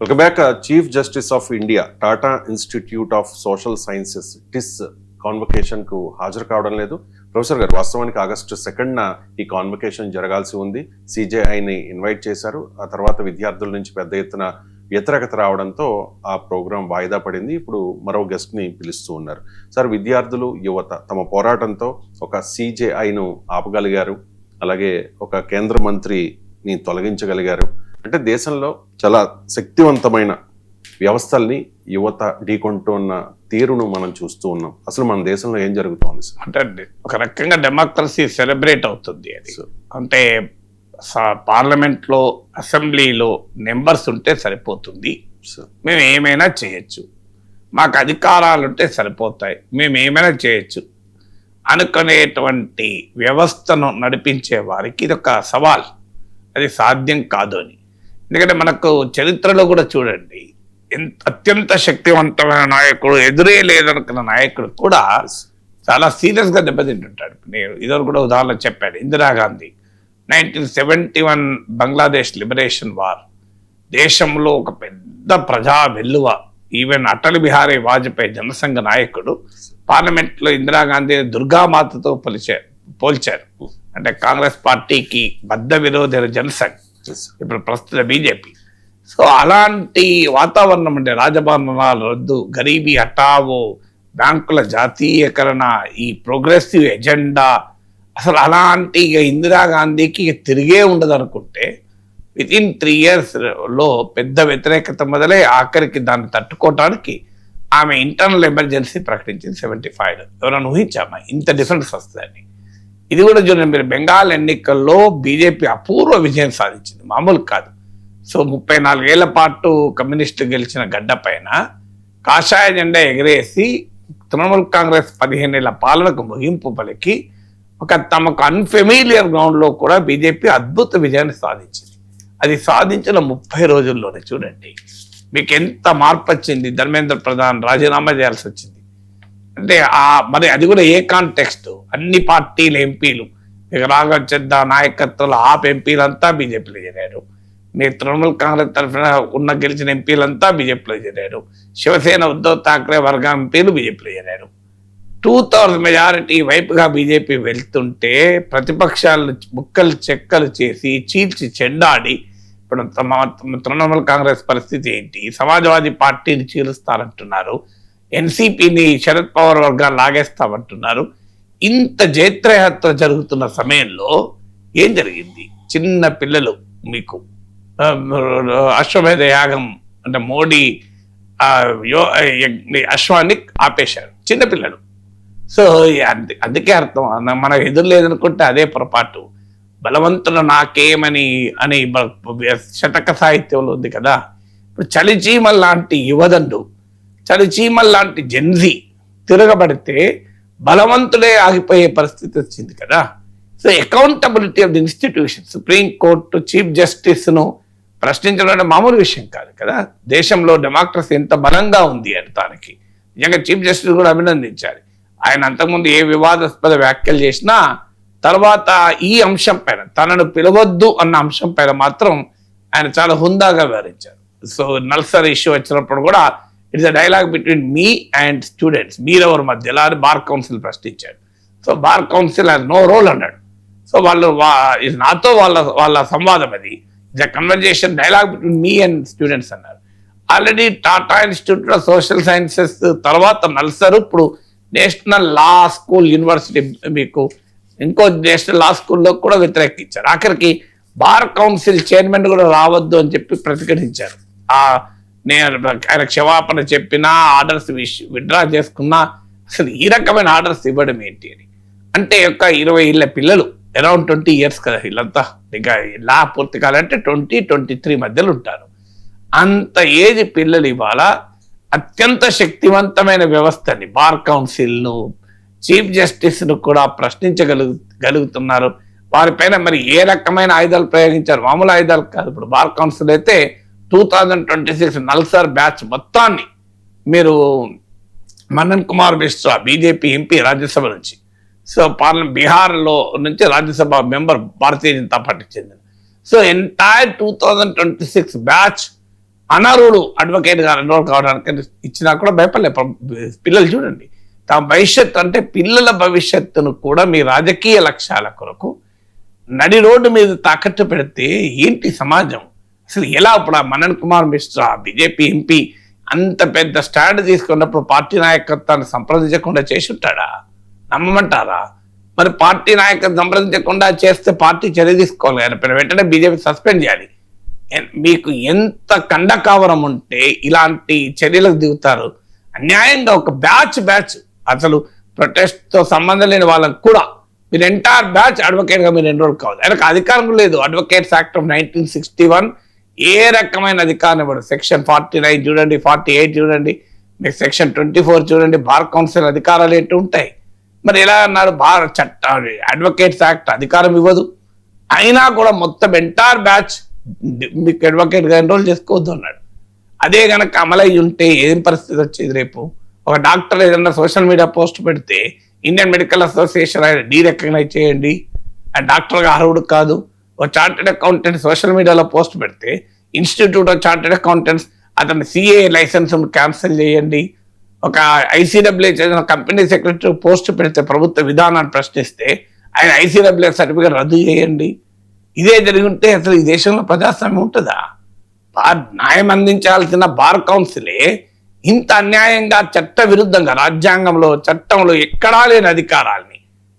Welcome back. Chief justice of India Tata institute of social sciences TISS convocation కు హాజరు కావడం లేదు. ప్రొఫెసర్ గారు, వాస్తవానికి ఆగస్టు 2న ఈ కాన్వకేషన్ జరగాల్సి ఉంది. సిజేఐని ఇన్వైట్ చేశారు. ఆ తర్వాత విద్యార్థుల నుంచి పెద్ద ఎత్తున వ్యతిరేకత రావడంతో ఆ ప్రోగ్రాం వాయిదా పడింది. ఇప్పుడు మరో గెస్ట్ ని పిలుస్తూ ఉన్నారు. సార్, విద్యార్థులు, యువత తమ పోరాటంతో ఒక సిజేఐను ఆపగలిగారు, అలాగే ఒక కేంద్ర మంత్రిని తొలగించగలిగారు. అంటే దేశంలో చాలా శక్తివంతమైన వ్యవస్థల్ని యువత ఢీకొంటున్న తీరును మనం చూస్తూ ఉన్నాం. అసలు మన దేశంలో ఏం జరుగుతోంది సార్? అంటే ఒక రకంగా డెమోక్రసీ సెలబ్రేట్ అవుతుంది. అది అంటే పార్లమెంట్లో, అసెంబ్లీలో నెంబర్స్ ఉంటే సరిపోతుంది, మేము ఏమైనా చేయొచ్చు, మాకు అధికారాలు ఉంటే సరిపోతాయి, మేము ఏమైనా చేయొచ్చు అనుకునేటువంటి వ్యవస్థను నడిపించే వారికి ఇది ఒక సవాల్. అది సాధ్యం కాదు అని. ఎందుకంటే మనకు చరిత్రలో కూడా చూడండి, అత్యంత శక్తివంతమైన నాయకుడు, ఎదురే లేదనుకున్న నాయకుడు కూడా చాలా సీరియస్గా దెబ్బతింటుంటాడు. నేను ఇదో కూడా ఉదాహరణ చెప్పాడు. ఇందిరాగాంధీ 1971 బంగ్లాదేశ్ లిబరేషన్ వార్, దేశంలో ఒక పెద్ద ప్రజా వెల్లువ. ఈవెన్ అటల్ బిహారీ వాజ్పేయి జనసంఘ నాయకుడు పార్లమెంట్లో ఇందిరాగాంధీ దుర్గామాతతో పోల్చారు. అంటే కాంగ్రెస్ పార్టీకి బద్ధ విరోధి జనసంఘ్, ఇప్పుడు ప్రస్తుత బీజేపీ. సో అలాంటి వాతావరణం అంటే రాజభవనాల రద్దు, గరీబీ హఠావో, బ్యాంకుల జాతీయకరణ, ఈ ప్రోగ్రెసివ్ ఎజెండా, అసలు అలాంటి ఇందిరాగాంధీకి తిరిగే ఉండదు అనుకుంటే వితిన్ 3 years పెద్ద వ్యతిరేకత మొదలై ఆఖరికి దాన్ని తట్టుకోవడానికి ఆమె ఇంటర్నల్ ఎమర్జెన్సీ ప్రకటించింది 75. ఎవరైనా ఊహించామా ఇంత డిఫరెన్స్ వస్తుందని? ఇది కూడా చూడండి మీరు, బెంగాల్ ఎన్నికల్లో బీజేపీ అపూర్వ విజయం సాధించింది, మామూలు కాదు. సో 34 ఏళ్ల పాటు కమ్యూనిస్టులు గెలిచిన గడ్డ పైన కాషాయ జెండా ఎగరేసి తృణమూల్ కాంగ్రెస్ 15 ఏళ్ల పాలనకు ముగింపు పలికి ఒక తమకు అన్ఫెమిలియర్ గ్రౌండ్లో కూడా బీజేపీ అద్భుత విజయాన్ని సాధించింది. అది సాధించిన 30 రోజుల్లోనే చూడండి మీకు ఎంత మార్పు వచ్చింది. ధర్మేంద్ర ప్రధాన్ రాజీనామా చేయాల్సి వచ్చింది. అంటే మరి అది కూడా ఏ కాంటెక్స్ట్, అన్ని పార్టీల ఎంపీలు, ఇక రాఘవ్ చద్దా నాయకత్వంలో ఆప్ ఎంపీలంతా బీజేపీలో చేరారు, మీరు తృణమూల్ కాంగ్రెస్ తరఫున ఉన్న గెలిచిన ఎంపీలంతా బీజేపీలో చేరారు, శివసేన ఉద్ధవ్ ఠాక్రే వర్గం ఎంపీలు బీజేపీలో చేరారు. 2/3 మెజారిటీ వైపుగా బీజేపీ వెళ్తుంటే ప్రతిపక్షాలను ముక్కలు చెక్కలు చేసి చీల్చి చెండాడి, ఇప్పుడు తృణమూల్ కాంగ్రెస్ పరిస్థితి ఏంటి? సమాజ్వాదీ పార్టీని చీలుస్తారంటున్నారు, ఎన్సీపీని శరద్ పవార్ వర్గాలు లాగేస్తామంటున్నారు. ఇంత జైత్రయాత్ర జరుగుతున్న సమయంలో ఏం జరిగింది? చిన్న పిల్లలు, మీకు అశ్వమేధ యాగం అంటే మోడీ అశ్వాన్ని ఆపేశారు చిన్నపిల్లలు. సో అందుకే అర్థం, మన ఎదురు లేదనుకుంటే అదే పొరపాటు. బలవంతుడు నాకేమని అని శతక సాహిత్యంలో ఉంది కదా. ఇప్పుడు చలిచీమల్ లాంటి యువదండు, చలిచీమల్ లాంటి జెన్జీ తిరగబడితే బలవంతుడే ఆగిపోయే పరిస్థితి వచ్చింది కదా. So accountability of the institution, supreme court chief జస్టిస్ను ప్రశ్నించడం మామూలు విషయం కాదు కదా. దేశంలో డెమోక్రసీ ఎంత బలంగా ఉంది అని దానికి నిజంగా చీఫ్ జస్టిస్ కూడా అభినందించాలి. ఆయన అంతకుముందు ఏ వివాదాస్పద వ్యాఖ్యలు చేసినా తర్వాత ఈ అంశం పైన, తనను పిలవద్దు అన్న అంశం పైన మాత్రం ఆయన చాలా హుందాగా వివరించారు. సో నల్సర్ ఇష్యూ వచ్చినప్పుడు కూడా it's a dialogue between me and students, మీరెవరి మధ్యలో అని బార్ కౌన్సిల్ ప్రశ్నించాడు. So bar council has no role అన్నాడు. సో వాళ్ళు నాతో వాళ్ళ సంవాదం, అది it's a conversation dialogue between me and students అన్నారు. Already Tata institute of social sciences తర్వాత నల్సర్, ఇప్పుడు నేషనల్ లా స్కూల్ యూనివర్సిటీ, మీకు ఇంకో నేషనల్ లా స్కూల్లో కూడా వ్యతిరేకించారు. ఆఖరికి బార్ కౌన్సిల్ చైర్మన్ కూడా రావద్దు అని చెప్పి ప్రతిఘటించారు. ఆయన క్షమాపణ చెప్పినా, ఆర్డర్స్ విత్డ్రా చేసుకున్నా, అసలు ఈ రకమైన ఆర్డర్స్ ఇవ్వడం ఏంటి అని. అంటే ఒక 20 ఏళ్ళ పిల్లలు, అరౌండ్ 20 years కదా వీళ్ళంతా, ఇంకా లా పూర్తి కాలంటే 20-23 మధ్యలో ఉంటారు. అంత ఏజ్ పిల్లలు ఇవాళ అత్యంత శక్తివంతమైన వ్యవస్థని, బార్ కౌన్సిల్ను, చీఫ్ జస్టిస్ను కూడా ప్రశ్నించగలుగుతున్నారు. వారిపైన మరి ఏ రకమైన ఆయుధాలు ప్రయోగించారు? మామూలు ఆయుధాలు కాదు. ఇప్పుడు బార్ కౌన్సిల్ అయితే 2026 నల్సర్ బ్యాచ్ మొత్తాన్ని, మీరు మనన్ కుమార్ మిశ్రా బీజేపీ ఎంపీ రాజ్యసభ నుంచి, సో బీహార్లో నుంచి రాజ్యసభ మెంబర్ భారతీయ జనతా పార్టీకి చెందిన, సో ఎంటైర్ 2026 బ్యాచ్ అనర్హుడు అడ్వకేట్ గా ఎన్రోల్ కావడానికి ఇచ్చినా కూడా భయపడలే. పిల్లలు చూడండి, తమ భవిష్యత్తు అంటే పిల్లల భవిష్యత్తును కూడా మీ రాజకీయ లక్ష్యాల కొరకు నడి రోడ్డు మీద తాకట్టు పెడితే ఏంటి సమాజం? అసలు ఎలా? ఇప్పుడు మనన్ కుమార్ మిశ్రా బీజేపీ ఎంపీ అంత పెద్ద స్టాండ్ తీసుకున్నప్పుడు పార్టీ నాయకత్వాన్ని సంప్రదించకుండా చేసి ఉంటాడా? నమ్మమంటారా? మరి పార్టీ నాయకత్వం సంప్రదించకుండా చేస్తే పార్టీ చర్య తీసుకోవాలి కానీ వెంటనే బీజేపీ సస్పెండ్ చేయాలి. మీకు ఎంత కండకావరం ఉంటే ఇలాంటి చర్యలకు దిగుతారు? అన్యాయంగా ఒక బ్యాచ్ అసలు ప్రొటెస్ట్ తో సంబంధం లేని వాళ్ళకు కూడా మీరు ఎంటైర్ బ్యాచ్ అడ్వకేట్ గా మీరు ఎన్రోల్ కావాలి. ఆయనకు అధికారం లేదు. అడ్వకేట్స్ యాక్ట్ ఆఫ్ 1961 ఏ రకమైన అధికారం ఇవ్వడు. సెక్షన్ 49 చూడండి, 48 చూడండి, మీకు సెక్షన్ 24 చూడండి. బార్ కౌన్సిల్ అధికారాలు ఏంటి ఉంటాయి? మరి ఎలా అన్నారు? అడ్వకేట్స్ యాక్ట్ అధికారం ఇవ్వదు. అయినా కూడా మొత్తం ఎంటైర్ బ్యాచ్ మీకు అడ్వకేట్ గా ఎన్రోల్ చేసుకోవద్దు అన్నాడు. అదే గనక అమలయ్యి ఉంటే ఏం పరిస్థితి వచ్చేది? రేపు ఒక డాక్టర్ ఏదన్నా సోషల్ మీడియా పోస్ట్ పెడితే ఇండియన్ మెడికల్ అసోసియేషన్ ఆయన డీరెకగ్నైజ్ చేయండి, ఆ డాక్టర్గా అర్హుడు కాదు. ఒక చార్టెడ్ అకౌంటెంట్ సోషల్ మీడియాలో పోస్ట్ పెడితే ఇన్స్టిట్యూట్ ఆఫ్ చార్టెడ్ అకౌంటెంట్స్ అతని సిఏ లైసెన్స్ క్యాన్సిల్ చేయండి. ఒక ఐసీడబ్ల్యూ చేసిన కంపెనీ సెక్రటరీ పోస్ట్ పెడితే ప్రభుత్వ విధానాన్ని ప్రశ్నిస్తే ఆయన ఐసీడబ్ల్యూ సర్టిఫికేట్ రద్దు చేయండి. ఇదే జరిగి ఉంటే అసలు ఈ దేశంలో ప్రజాస్వామ్యం ఉంటుందా? న్యాయం అందించాల్సిన బార్ కౌన్సిలే ఇంత అన్యాయంగా చట్ట విరుద్ధంగా రాజ్యాంగంలో చట్టంలో ఎక్కడా లేని అధికారాల్ని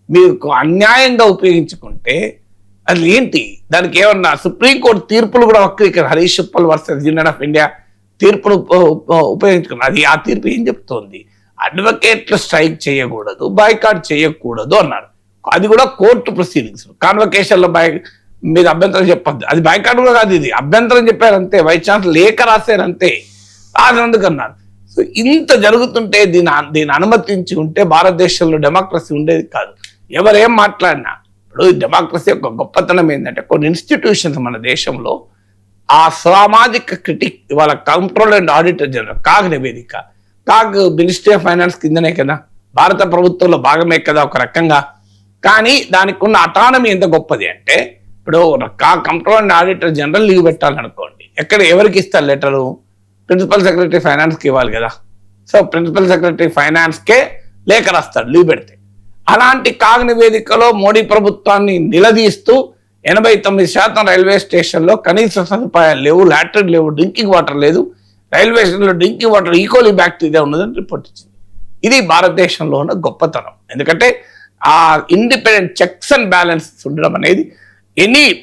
మీకు అన్యాయంగా ఉపయోగించుకుంటే అది ఏంటి? దానికి ఏమన్నా సుప్రీంకోర్టు తీర్పులు కూడా వక్రీకరణ, Harish Uppal versus union of India తీర్పును ఉపయోగించుకున్నారు. అది ఆ తీర్పు ఏం చెప్తోంది? అడ్వకేట్లు స్ట్రైక్ చేయకూడదు, బాయ్కాట్ చేయకూడదు అన్నారు. అది కూడా కోర్టు ప్రొసీడింగ్స్. కాన్వకేషన్ లో మీద అభ్యంతరం చెప్పద్దు, అది బాయ్కాట్ కూడా కాదు, ఇది అభ్యంతరం చెప్పారంతే. వైస్ ఛాన్సలర్ లేఖ రాశారంతే, రాసినందుకు అన్నారు. సో ఇంత జరుగుతుంటే దీన్ని అనుమతించి ఉంటే భారతదేశంలో డెమోక్రసీ ఉండేది కాదు. ఎవరేం మాట్లాడినా ఇప్పుడు డెమోక్రసీ యొక్క గొప్పతనం ఏంటంటే కొన్ని ఇన్స్టిట్యూషన్స్ మన దేశంలో ఆ సామాజిక క్రిటిక్ ఇవాళ control and auditor general CAG నివేదిక, కాగ్ మినిస్ట్రీ ఆఫ్ ఫైనాన్స్ కిందనే కదా, భారత ప్రభుత్వంలో భాగమే కదా ఒక రకంగా. కానీ దానికి ఉన్న అటానమీ ఎంత గొప్పది అంటే ఇప్పుడు control and auditor general leave పెట్టాలనుకోండి, ఎవరికి ఇస్తారు లెటరు? ప్రిన్సిపల్ సెక్రటరీ ఫైనాన్స్కి ఇవ్వాలి కదా. సో ప్రిన్సిపల్ సెక్రటరీ ఫైనాన్స్కే లేఖ రాస్తాడు లీవ్ పెడితే. అలాంటి కాగ్ నివేదికలో మోడీ ప్రభుత్వాన్ని నిలదీస్తూ 89% రైల్వే స్టేషన్లో కనీస సదుపాయాలు లేవు, లాట్రిన్ లేవు, డ్రింకింగ్ వాటర్ లేదు, రైల్వే స్టేషన్లో డ్రింకింగ్ వాటర్ ఈకోలీ బ్యాక్టీరియా ఉన్నదని రిపోర్ట్ ఇచ్చింది. ఇది భారతదేశంలో ఉన్న గొప్పతనం. ఎందుకంటే ఆ ఇండిపెండెంట్ చెక్స్ అండ్ బ్యాలెన్సెస్ ఉండడం అనేది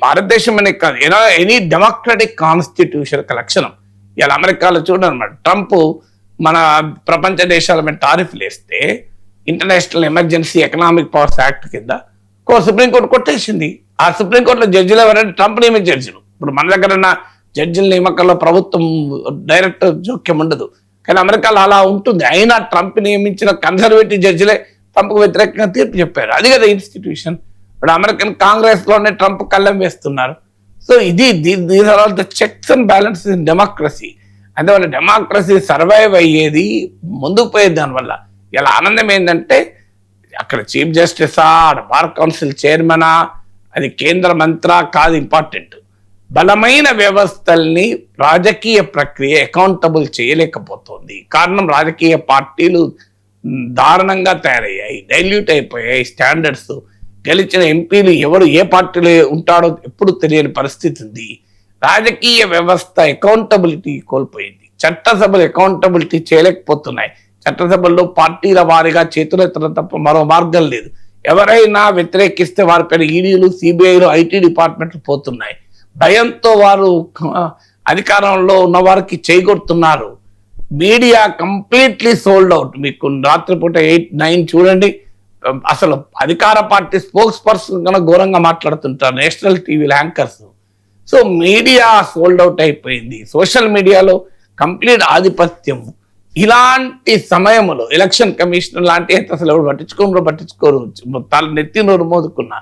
భారతదేశం అనే కాదు, ఎనీ డెమోక్రటిక్ కాన్స్టిట్యూషన్ యొక్క లక్షణం. ఇలా అమెరికాలో చూడండి అనమాట, ట్రంప్ మన ప్రపంచ దేశాల మీద టారిఫ్లు వేస్తే international emergency economic powers act కింద సుప్రీంకోర్టు కొట్టేసింది. ఆ సుప్రీంకోర్టులో జడ్జిలు ఎవరంటే ట్రంప్ నియమించిన జడ్జిలు. ఇప్పుడు మన దగ్గర ఉన్న జడ్జిల నియామకంలో ప్రభుత్వం డైరెక్ట్ జోక్యం ఉండదు, కానీ అమెరికాలో అలా ఉంటుంది. అయినా ట్రంప్ నియమించిన కన్సర్వేటివ్ జడ్జిలే ట్రంప్కు వ్యతిరేకంగా తీర్పు చెప్పారు. అది కదా ఇన్స్టిట్యూషన్. ఇప్పుడు అమెరికన్ కాంగ్రెస్ లోనే ట్రంప్ కళ్ళం వేస్తున్నారు. So these are all the checks and balances in democracy. అందువల్ల డెమోక్రసీ సర్వైవ్ అయ్యేది, ముందుకు పోయేది. దానివల్ల ఇలా ఆనందం ఏంటంటే అక్కడ చీఫ్ జస్టిసా, బార్ కౌన్సిల్ చైర్మనా, అది కేంద్ర మంత్రా కాదు ఇంపార్టెంట్. బలమైన వ్యవస్థల్ని రాజకీయ ప్రక్రియ అకౌంటబుల్ చేయలేకపోతుంది. కారణం రాజకీయ పార్టీలు దారుణంగా తయారయ్యాయి, డైల్యూట్ అయిపోయాయి స్టాండర్డ్స్. గెలిచిన ఎంపీలు ఎవరు ఏ పార్టీలో ఉంటాడో ఎప్పుడు తెలియని పరిస్థితి ఉంది. రాజకీయ వ్యవస్థ అకౌంటబిలిటీ కోల్పోయింది. చట్టసభలు అకౌంటబిలిటీ చేయలేకపోతున్నాయి. చట్టసభల్లో పార్టీల వారిగా చేతులెత్తడం తప్ప మరో మార్గం లేదు. ఎవరైనా వ్యతిరేకిస్తే వారిపైన ఈడీలు, సిబిఐలు, ఐటీ డిపార్ట్మెంట్లు పోతున్నాయి. భయంతో వారు అధికారంలో ఉన్న వారికి చేయగొడుతున్నారు. Media completely sold out. మీకు రాత్రిపూట 8, 9 చూడండి, అసలు అధికార పార్టీ స్పోక్స్ పర్సన్ కన్నా ఘోరంగా మాట్లాడుతుంటారు నేషనల్ టీవీల anchors. So media sold out అయిపోయింది. సోషల్ మీడియాలో కంప్లీట్ ఆధిపత్యం. ఇలాంటి సమయంలో ఎలక్షన్ కమిషన్ లాంటి అసలు ఎవరు పట్టించుకోరు, నెత్తి నోరు మోదుకున్నా.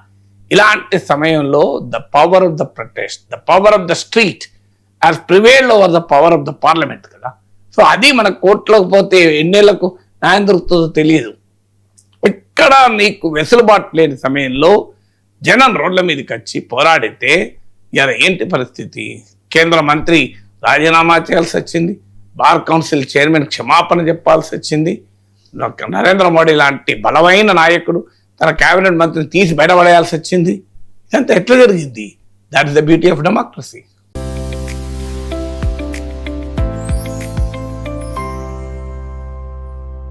ఇలాంటి సమయంలో the power of the protest, the power of the street has prevailed over the power of the parliament కదా. సో అది మన కోర్టులోకి పోతే ఎన్నేళ్లకు న్యాయం దొరుకుతుందో తెలియదు. ఇక్కడ నీకు వెసులుబాటు లేని సమయంలో జనం రోడ్ల మీదకి వచ్చి పోరాడితే ఇలా ఏంటి పరిస్థితి? కేంద్ర మంత్రి రాజీనామా చేయాల్సి వచ్చింది. బార్ కౌన్సిల్ చైర్మన్ క్షమాపణ చెప్పాల్సి వచ్చింది. నరేంద్ర మోడీ లాంటి బలమైన నాయకుడు తన కేబినెట్ మంత్రిని తీసి బయటపడేయాల్సి వచ్చింది. ఇదంతా ఎట్లా జరిగింది? That is the beauty of democracy.